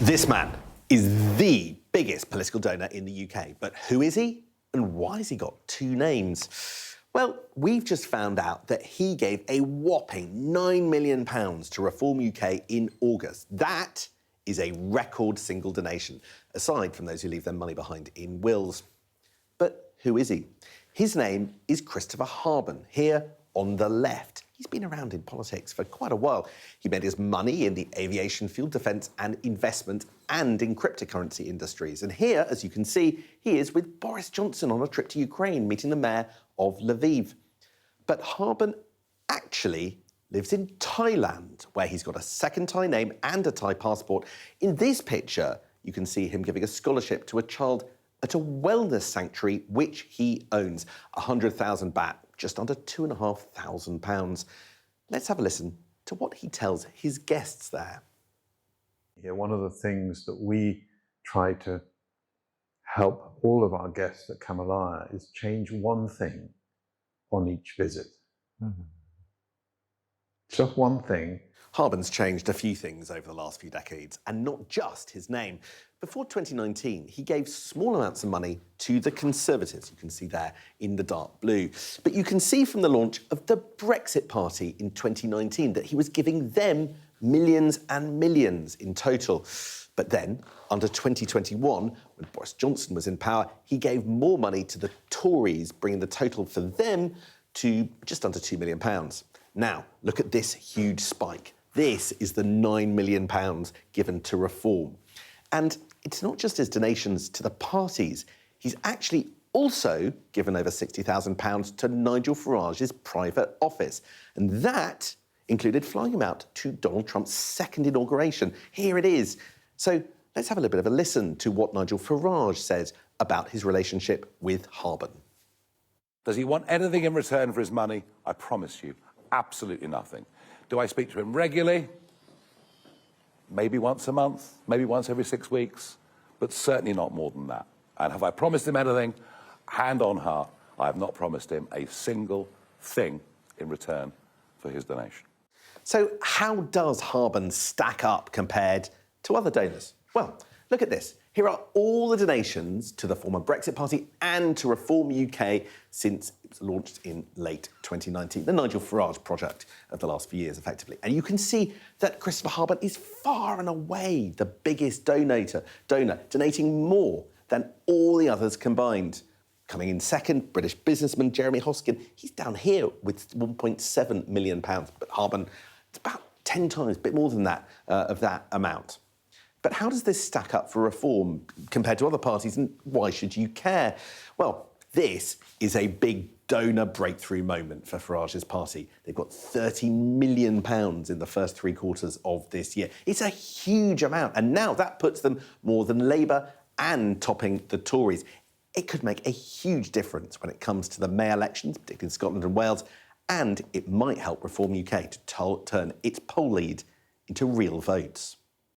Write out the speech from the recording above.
This man is the biggest political donor in the UK. But who is he? And why has he got two names? Well, we've just found out that he gave a whopping £9 million to Reform UK in August. That is a record single donation, aside from those who leave their money behind in wills. But who is he? His name is Christopher Harborne, here on the left. He's been around in politics for quite a while. He made his money in the aviation fuel, defence and investment and in cryptocurrency industries. And here, as you can see, he is with Boris Johnson on a trip to Ukraine, meeting the mayor of Lviv. But Harborne actually lives in Thailand, where he's got a second Thai name and a Thai passport. In this picture, you can see him giving a scholarship to a child at a wellness sanctuary which he owns. 100,000 baht, just under £2,500. Let's have a listen to what he tells his guests there. Yeah, one of the things that we try to help all of our guests at Kamalaya is change one thing on each visit. Mm-hmm. Just one thing. Harborne's changed a few things over the last few decades, and not just his name. Before 2019, he gave small amounts of money to the Conservatives, you can see there in the dark blue. But you can see from the launch of the Brexit Party in 2019 that he was giving them millions and millions in total. But then, under 2021, when Boris Johnson was in power, he gave more money to the Tories, bringing the total for them to just under £2 million. Now, look at this huge spike. This is the £9 million given to Reform. And it's not just his donations to the parties. He's actually also given over £60,000 to Nigel Farage's private office. And that included flying him out to Donald Trump's second inauguration. Here it is. So let's have a little bit of a listen to what Nigel Farage says about his relationship with Harborne. Does he want anything in return for his money? I promise you, absolutely nothing. Do I speak to him regularly? Maybe once a month, maybe once every 6 weeks, but certainly not more than that. And have I promised him anything? Hand on heart, I have not promised him a single thing in return for his donation. So how does Harborne stack up compared to other donors? Well, look at this. Here are all the donations to the former Brexit Party and to Reform UK since it was launched in late 2019, the Nigel Farage project of the last few years, effectively. And you can see that Christopher Harborne is far and away the biggest donor, donating more than all the others combined. Coming in second, British businessman Jeremy Hoskin. He's down here with £1.7 million, but Harborne, it's about 10 times, a bit more than that, of that amount. But how does this stack up for Reform compared to other parties, and why should you care? Well, this is a big donor breakthrough moment for Farage's party. They've got £30 million in the first 3 quarters of this year. It's a huge amount, and now that puts them more than Labour and topping the Tories. It could make a huge difference when it comes to the May elections, particularly in Scotland and Wales, and it might help Reform UK to turn its poll lead into real votes.